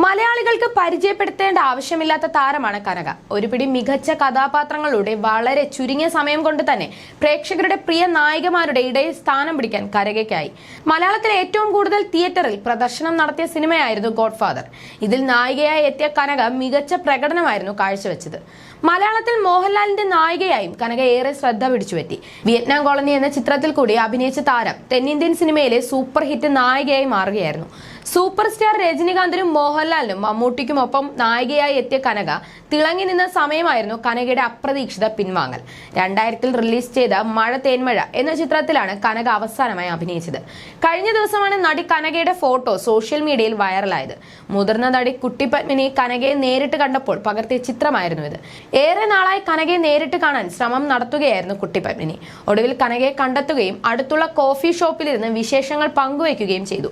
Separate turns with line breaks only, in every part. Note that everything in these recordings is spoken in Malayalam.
മലയാളികൾക്ക് പരിചയപ്പെടുത്തേണ്ട ആവശ്യമില്ലാത്ത താരമാണ് കനക. ഒരു പിടി മികച്ച കഥാപാത്രങ്ങളുടെ വളരെ ചുരുങ്ങിയ സമയം കൊണ്ട് തന്നെ പ്രേക്ഷകരുടെ പ്രിയ നായികമാരുടെ ഇടയിൽ സ്ഥാനം പിടിക്കാൻ കനകയ്ക്കായി. മലയാളത്തിലെ ഏറ്റവും കൂടുതൽ തിയേറ്ററിൽ പ്രദർശനം നടത്തിയ സിനിമയായിരുന്നു ഗോഡ് ഫാദർ. ഇതിൽ നായികയായി എത്തിയ കനക മികച്ച പ്രകടനമായിരുന്നു കാഴ്ചവെച്ചത്. മലയാളത്തിൽ മോഹൻലാലിന്റെ നായികയായും കനക ഏറെ ശ്രദ്ധ പിടിച്ചുപറ്റി. വിയറ്റ്നാം കോളനി എന്ന ചിത്രത്തിൽ കൂടി അഭിനയിച്ച താരം തെന്നിന്ത്യൻ സിനിമയിലെ സൂപ്പർ ഹിറ്റ് നായികയായി മാറുകയായിരുന്നു. സൂപ്പർ സ്റ്റാർ രജനികാന്തിനും മോഹൻലാലിനും മമ്മൂട്ടിക്കുമൊപ്പം നായികയായി എത്തിയ കനക തിളങ്ങി നിന്ന സമയമായിരുന്നു കനകയുടെ അപ്രതീക്ഷിത പിൻവാങ്ങൽ. 2000-ൽ റിലീസ് ചെയ്ത മഴ തേന്മഴ എന്ന ചിത്രത്തിലാണ് കനക അവസാനമായി അഭിനയിച്ചത്. കഴിഞ്ഞ ദിവസമാണ് നടി കനകയുടെ ഫോട്ടോ സോഷ്യൽ മീഡിയയിൽ വൈറലായത്. മുതിർന്ന നടി കുട്ടി പത്മിനി കനകയെ നേരിട്ട് കണ്ടപ്പോൾ പകർത്തിയ ചിത്രമായിരുന്നു ഇത്. ഏറെ നാളായി കനകയെ നേരിട്ട് കാണാൻ ശ്രമം നടത്തുകയായിരുന്നു കുട്ടി പത്മിനി. ഒടുവിൽ കനകയെ കണ്ടെത്തുകയും അടുത്തുള്ള കോഫി ഷോപ്പിലിരുന്ന് വിശേഷങ്ങൾ പങ്കുവയ്ക്കുകയും ചെയ്തു.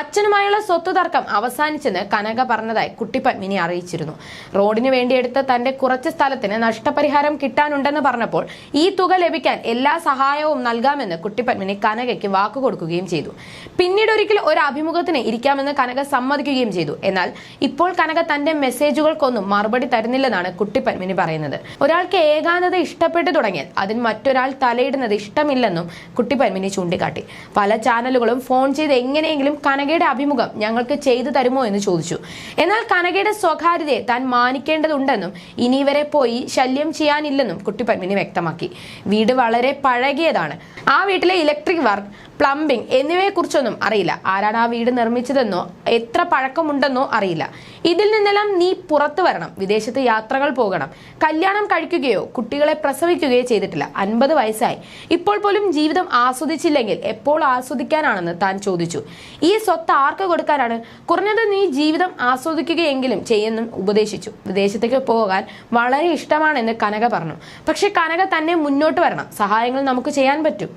അച്ഛനുമായുള്ള സ്വത്ത് തർക്കം അവസാനിച്ചെന്ന് കനക പറഞ്ഞതായി കുട്ടി പത്മിനി അറിയിച്ചിരുന്നു. റോഡിന് വേണ്ടിയെടുത്ത തന്റെ കുറച്ച് സ്ഥലത്തിന് നഷ്ടപരിഹാരം കിട്ടാനുണ്ടെന്ന് പറഞ്ഞപ്പോൾ ഈ തുക ലഭിക്കാൻ എല്ലാ സഹായവും നൽകാമെന്ന് കുട്ടി പത്മിനി കനകയ്ക്ക് വാക്കു കൊടുക്കുകയും ചെയ്തു. പിന്നീട് ഒരിക്കൽ ഒരു അഭിമുഖത്തിന് ഇരിക്കാമെന്ന് കനക സമ്മതിക്കുകയും ചെയ്തു. എന്നാൽ ഇപ്പോൾ കനക തന്റെ മെസ്സേജുകൾക്കൊന്നും മറുപടി തരുന്നില്ലെന്നാണ് കുട്ടി പത്മിനി പറയുന്നത്. ഒരാൾക്ക് ഏകാന്തത ഇഷ്ടപ്പെട്ടു തുടങ്ങിയാൽ അതിന് മറ്റൊരാൾ തലയിടുന്നത് ഇഷ്ടമില്ലെന്നും കുട്ടി പത്മിനി ചൂണ്ടിക്കാട്ടി. പല ചാനലുകളും ഫോൺ ചെയ്ത് എങ്ങനെയെങ്കിലും കനകയുടെ അഭിമുഖം ഞങ്ങൾക്ക് ചെയ്തു തരുമോ എന്ന് ചോദിച്ചു. എന്നാൽ കനകയുടെ സ്വകാര്യതയെ താൻ മാനിക്കേണ്ടതുണ്ടെന്നും ഇനി ഇവരെ പോയി ശല്യം ചെയ്യാനില്ലെന്നും കുട്ടി പത്മിനി വ്യക്തമാക്കി. വീട് വളരെ പഴകിയതാണ്. ആ വീട്ടിലെ ഇലക്ട്രിക് വർക്ക്, പ്ലംബിംഗ് എന്നിവയെക്കുറിച്ചൊന്നും അറിയില്ല. ആരാണ് ആ വീട് നിർമ്മിച്ചതെന്നോ എത്ര പഴക്കമുണ്ടെന്നോ അറിയില്ല. ഇതിൽ നിന്നെല്ലാം നീ പുറത്തു വരണം. വിദേശത്ത് യാത്രകൾ പോകണം. കല്യാണം കഴിക്കുകയോ കുട്ടികളെ പ്രസവിക്കുകയോ ചെയ്തിട്ടില്ല. 50 വയസ്സായി. ഇപ്പോൾ പോലും ജീവിതം ആസ്വദിച്ചില്ലെങ്കിൽ എപ്പോൾ ആസ്വദിക്കാനാണെന്ന് താൻ ചോദിച്ചു. ഈ സ്വത്ത് ആർക്ക് കൊടുക്കാനാണ്? കുറഞ്ഞത് നീ ജീവിതം ആസ്വദിക്കുകയെങ്കിലും ചെയ്യുമെന്നും ഉപദേശിച്ചു. വിദേശത്തേക്ക് പോകാൻ വളരെ ഇഷ്ടമാണെന്ന് കനക പറഞ്ഞു. പക്ഷെ കനക തന്നെ മുന്നോട്ട് വരണം. സഹായങ്ങൾ നമുക്ക് ചെയ്യാൻ പറ്റും.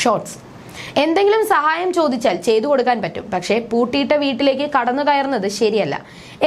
ഷോർട്സ്: എന്തെങ്കിലും സഹായം ചോദിച്ചാൽ ചെയ്തു കൊടുക്കാൻ പറ്റും. പക്ഷേ പൂട്ടിയിട്ട വീട്ടിലേക്ക് കടന്നു കയറുന്നത് ശരിയല്ല.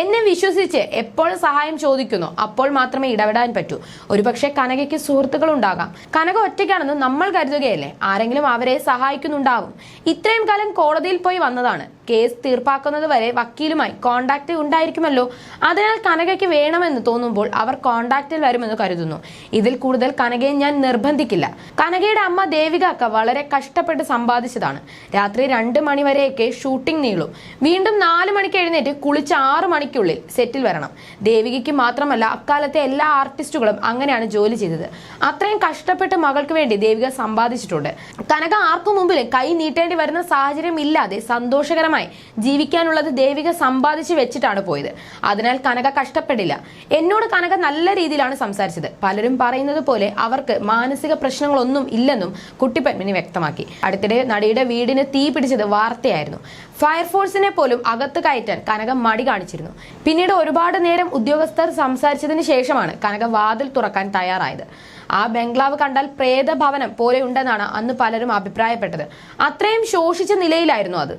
എന്നെ വിശ്വസിച്ച് എപ്പോൾ സഹായം ചോദിക്കുന്നോ അപ്പോൾ മാത്രമേ ഇടപെടാൻ പറ്റൂ. ഒരുപക്ഷെ കനകയ്ക്ക് സുഹൃത്തുക്കൾ ഉണ്ടാകാം. കനക ഒറ്റയ്ക്കാണെന്ന് നമ്മൾ കരുതുകയല്ലേ? ആരെങ്കിലും അവരെ സഹായിക്കുന്നുണ്ടാവും. ഇത്രയും കാലം കോടതിയിൽ പോയി വന്നതാണ്. കേസ് തീർപ്പാക്കുന്നത് വരെ വക്കീലുമായി കോണ്ടാക്ട് ഉണ്ടായിരിക്കുമല്ലോ. അതിനാൽ കനകയ്ക്ക് വേണമെന്ന് തോന്നുമ്പോൾ അവർ കോണ്ടാക്റ്റിൽ വരുമെന്ന് കരുതുന്നു. ഇതിൽ കൂടുതൽ കനകയെ ഞാൻ നിർബന്ധിക്കില്ല. കനകയുടെ അമ്മ ദേവിക അക്ക വളരെ കഷ്ടപ്പെട്ട് സമ്പാദിച്ചതാണ്. രാത്രി 2 മണി വരെയൊക്കെ ഷൂട്ടിംഗ് നീളും. വീണ്ടും 4 മണിക്ക് എഴുന്നേറ്റ് കുളിച്ച് 6 മണിക്കുള്ളിൽ സെറ്റിൽ വരണം. ദേവികയ്ക്ക് മാത്രമല്ല, അക്കാലത്തെ എല്ലാ ആർട്ടിസ്റ്റുകളും അങ്ങനെയാണ് ജോലി ചെയ്തത്. അത്രയും കഷ്ടപ്പെട്ട് മകൾക്ക് വേണ്ടി ദേവിക സമ്പാദിച്ചിട്ടുണ്ട്. കനക ആർക്കു മുമ്പിലും കൈ നീട്ടേണ്ടി വരുന്ന സാഹചര്യം ഇല്ലാതെ സന്തോഷകരമായി ജീവിക്കാനുള്ളത് ദേവിക സമ്പാദിച്ചു വെച്ചിട്ടാണ് പോയത്. അതിനാൽ കനക കഷ്ടപ്പെടില്ല. എന്നോട് കനക നല്ല രീതിയിലാണ് സംസാരിച്ചത്. പലരും പറയുന്നത് പോലെ അവർക്ക് മാനസിക പ്രശ്നങ്ങളൊന്നും ഇല്ലെന്നും കുട്ടി പത്മിനി വ്യക്തമാക്കി. അടുത്തിടെ നടിയുടെ വീടിന് തീ പിടിച്ചത് വാർത്തയായിരുന്നു. ഫയർഫോഴ്സിനെ പോലും അകത്ത് കയറ്റാൻ കനക മടി കാണിച്ചിരുന്നു. പിന്നീട് ഒരുപാട് നേരം ഉദ്യോഗസ്ഥർ സംസാരിച്ചതിന് ശേഷമാണ് കനക വാതിൽ തുറക്കാൻ തയ്യാറായത്. ആ ബംഗ്ലാവ് കണ്ടാൽ പ്രേതഭവനം പോലെ ഉണ്ടെന്നാണ് അന്ന് പലരും അഭിപ്രായപ്പെട്ടത്. അത്രയും ശോഷിച്ച നിലയിലായിരുന്നു അത്.